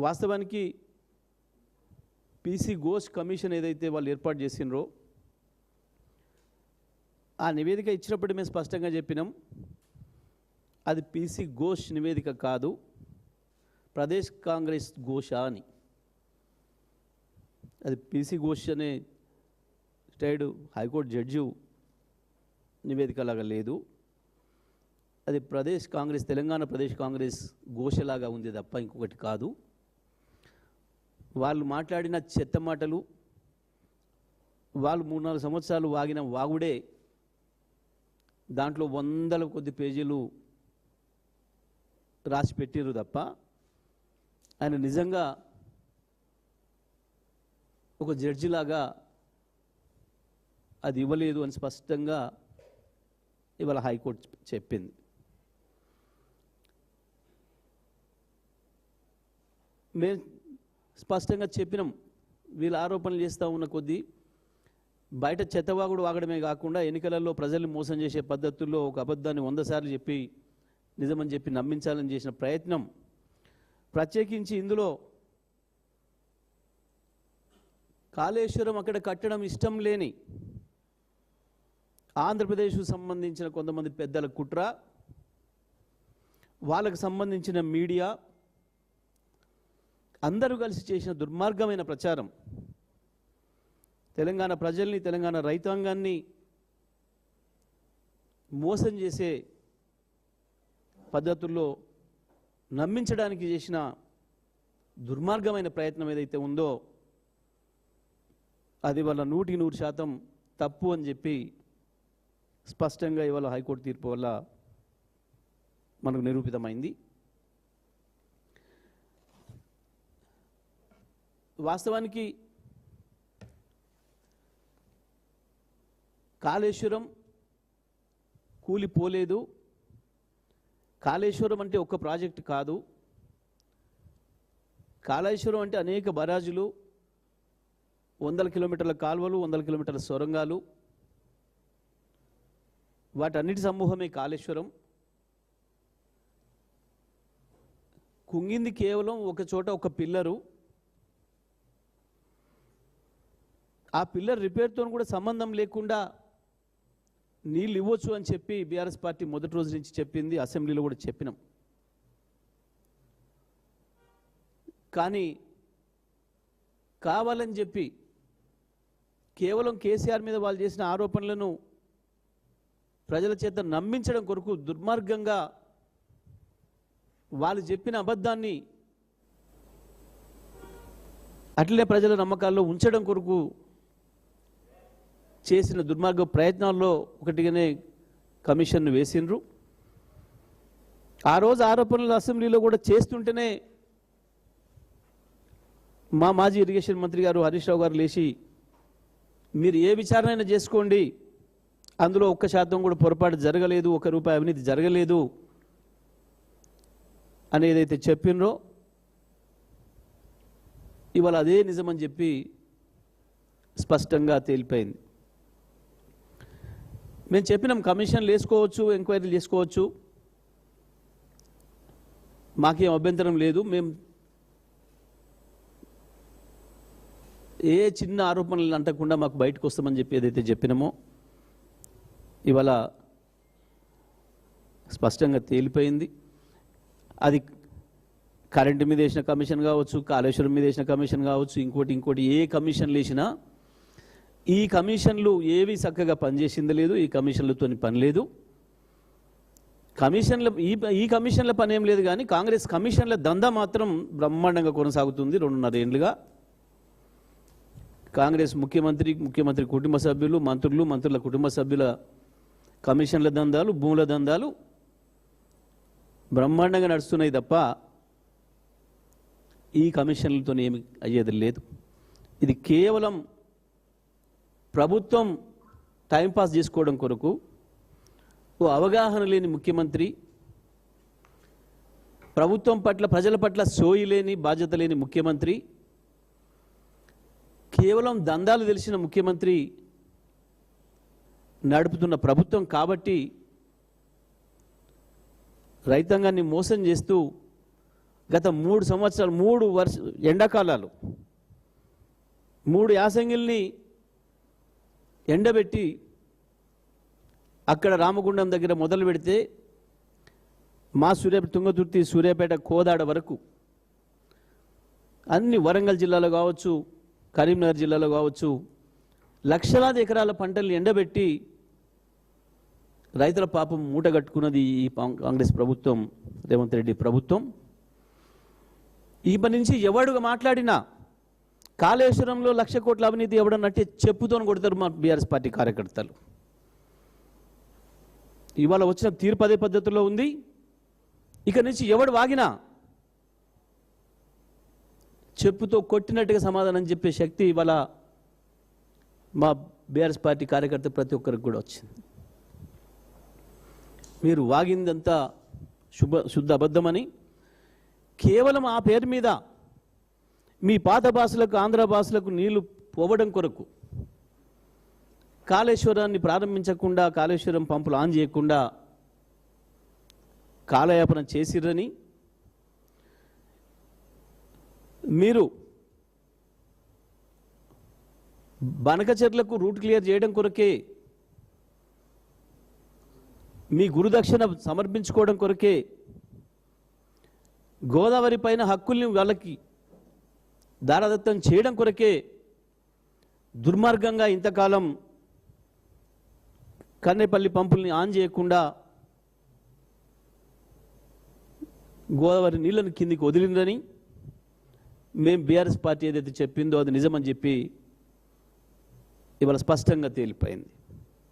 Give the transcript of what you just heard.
వాస్తవానికి PC Ghosh commission ఏదైతే వాళ్ళు ఏర్పాటు చేసినరో ఆ నివేదిక ఇచ్చినప్పుడు మేము స్పష్టంగా చెప్పినాం, అది పీసీ ఘోష్ నివేదిక కాదు, ప్రదేశ్ కాంగ్రెస్ ఘోష అని. అది పీసీ ఘోష్ అనే స్టేట్ హైకోర్టు జడ్జి నివేదికలాగా లేదు, అది ప్రదేశ్ కాంగ్రెస్ తెలంగాణ ప్రదేశ్ కాంగ్రెస్ ఘోషలాగా ఉంది తప్ప ఇంకొకటి కాదు. వాళ్ళు మాట్లాడిన చెత్త మాటలు, వాళ్ళు 3-4 సంవత్సరాలు వాగిన వాగుడే దాంట్లో వందల కొద్ది పేజీలు రాసి పెట్టిరు తప్ప ఆయన నిజంగా ఒక జడ్జిలాగా అది ఇవ్వలేదు అని స్పష్టంగా ఇవాళ హైకోర్టు చెప్పింది. మేము స్పష్టంగా చెప్పినాం, వీళ్ళు ఆరోపణలు చేస్తూ ఉన్న కొద్దీ బయట చెత్తవాగుడు వాగడమే కాకుండా ఎన్నికలలో ప్రజల్ని మోసం చేసే పద్ధతుల్లో ఒక అబద్ధాన్ని 100 సార్లు చెప్పి నిజమని చెప్పి నమ్మించాలని చేసిన ప్రయత్నం, ప్రత్యేకించి ఇందులో కాళేశ్వరం అక్కడ కట్టడం ఇష్టం లేని ఆంధ్రప్రదేశ్కు సంబంధించిన కొంతమంది పెద్దల కుట్ర, వాళ్ళకు సంబంధించిన మీడియా అందరూ కలిసి చేసిన దుర్మార్గమైన ప్రచారం తెలంగాణ ప్రజల్ని, తెలంగాణ రైతాంగాన్ని మోసం చేసే పద్ధతుల్లో నమ్మించడానికి చేసిన దుర్మార్గమైన ప్రయత్నం ఏదైతే ఉందో అది వాళ్ళ 100% తప్పు అని చెప్పి స్పష్టంగా ఇవాళ హైకోర్టు తీర్పు వల్ల మనకు నిరూపితమైంది. వాస్తవానికి కాళేశ్వరం కూలిపోలేదు, కాళేశ్వరం అంటే ఒక్క ప్రాజెక్ట్ కాదు, కాళేశ్వరం అంటే అనేక బరాజులు, 100 కిలోమీటర్ల కాలువలు, 100 కిలోమీటర్ల సొరంగాలు, వాటన్నిటి సమూహమే కాళేశ్వరం. కుంగింది కేవలం ఒక చోట ఒక పిల్లరు, ఆ పిల్లర్ రిపేర్తో కూడా సంబంధం లేకుండా నీళ్ళు ఇవ్వచ్చు అని చెప్పి బీఆర్ఎస్ పార్టీ మొదటి రోజు నుంచి చెప్పింది, అసెంబ్లీలో కూడా చెప్పినాం. కానీ కావాలని చెప్పి కేవలం కేసీఆర్ మీద వాళ్ళు చేసిన ఆరోపణలను ప్రజల చేత నమ్మించడం కొరకు దుర్మార్గంగా వాళ్ళు చెప్పిన అబద్ధాన్ని అట్లే ప్రజల నమ్మకాల్లో ఉంచడం కొరకు చేసిన దుర్మార్గ ప్రయత్నాల్లో ఒకటిగానే కమిషన్ను వేసిండ్రు. ఆ రోజు ఆరోపణలు అసెంబ్లీలో కూడా చేస్తుంటేనే మా మాజీ ఇరిగేషన్ మంత్రి గారు హరీష్ రావు గారు లేచి మీరు ఏ విచారణ అయినా చేసుకోండి, అందులో 1% కూడా పొరపాటు జరగలేదు, 1 రూపాయి అవినీతి జరగలేదు అని ఏదైతే చెప్పినరో ఇవాళ అదే నిజమని చెప్పి స్పష్టంగా తేలిపోయింది. మేము చెప్పినాం, కమిషన్లు వేసుకోవచ్చు, ఎంక్వైరీలు చేసుకోవచ్చు, మాకేం అభ్యంతరం లేదు, మేము ఏ చిన్న ఆరోపణలు అంటకుండా మాకు బయటకు వస్తామని చెప్పి ఏదైతే చెప్పినామో ఇవాళ స్పష్టంగా తేలిపోయింది. అది కరెంటు మీద వేసిన కమిషన్ కావచ్చు, కాళేశ్వరం మీద వేసిన కమిషన్ కావచ్చు, ఇంకోటి ఏ కమిషన్లు వేసినా ఈ కమిషన్లు ఏవి చక్కగా పనిచేసింది లేదు, ఈ కమిషన్లతో పని లేదు. కమిషన్ల ఈ కమిషన్ల పని ఏం లేదు, కానీ కాంగ్రెస్ కమిషన్ల దందా మాత్రం బ్రహ్మాండంగా కొనసాగుతుంది 2.5 ఏళ్ళుగా. కాంగ్రెస్ ముఖ్యమంత్రి కుటుంబ సభ్యులు, మంత్రుల కుటుంబ సభ్యుల కమిషన్ల దందాలు, భూముల దందాలు బ్రహ్మాండంగా నడుస్తున్నాయి తప్ప ఈ కమిషన్లతో ఏమి అయ్యేది లేదు. ఇది కేవలం ప్రభుత్వం టైంపాస్ చేసుకోవడం కొరకు ఓ అవగాహన లేని ముఖ్యమంత్రి, ప్రభుత్వం పట్ల ప్రజల పట్ల సోయి లేని బాధ్యత లేని ముఖ్యమంత్రి, కేవలం దందాలు తెలిసిన ముఖ్యమంత్రి నడుపుతున్న ప్రభుత్వం కాబట్టి రైతాంగాన్ని మోసం చేస్తూ గత 3 సంవత్సరాలు 3 ఎండాకాలాలు 3 యాసంగిల్ని ఎండబెట్టి అక్కడ రామగుండం దగ్గర మొదలు పెడితే మా తుంగతుర్తి సూర్యాపేట కోదాడ వరకు అన్ని వరంగల్ జిల్లాలో కావచ్చు, కరీంనగర్ జిల్లాలో కావచ్చు, లక్షలాది ఎకరాల పంటల్ని ఎండబెట్టి రైతుల పాపం మూటగట్టుకున్నది ఈ కాంగ్రెస్ ప్రభుత్వం, రేవంత్ రెడ్డి ప్రభుత్వం. ఈ పని నుంచి ఎవడుగా మాట్లాడినా కాళేశ్వరంలో 1,00,000 కోట్ల అవినీతి ఎవడన్నట్టే చెప్పుతోని కొడతారు మా బీఆర్ఎస్ పార్టీ కార్యకర్తలు. ఇవాళ వచ్చిన తీర్పు అదే పద్ధతిలో ఉంది. ఇక నుంచి ఎవడు వాగినా చెప్పుతో కొట్టినట్టుగా సమాధానం చెప్పే శక్తి ఇవాళ మా బీఆర్ఎస్ పార్టీ కార్యకర్త ప్రతి ఒక్కరికి కూడా వచ్చింది. మీరు వాగిందంతా శుద్ధ అబద్ధమని, కేవలం ఆ పేరు మీద మీ పాత భాషలకు ఆంధ్ర భాషలకు నీళ్లు పోవడం కొరకు కాళేశ్వరాన్ని ప్రారంభించకుండా, కాళేశ్వరం పంపులు ఆన్ చేయకుండా కాలయాపన చేసిరని, మీరు బనకచెర్లకు రూట్ క్లియర్ చేయడం కొరకే, మీ గురుదక్షిణ సమర్పించుకోవడం కొరకే, గోదావరి పైన హక్కుల్ని వాళ్ళకి దారదత్తం చేయడం కొరకే దుర్మార్గంగా ఇంతకాలం కన్నేపల్లి పంపుల్ని ఆన్ చేయకుండా గోదావరి నీళ్లను కిందికి వదిలిందని, మేము బీఆర్ఎస్ పార్టీ ఏదైతే చెప్పిందో అది నిజమని చెప్పి ఇవాళ స్పష్టంగా తేలిపోయింది.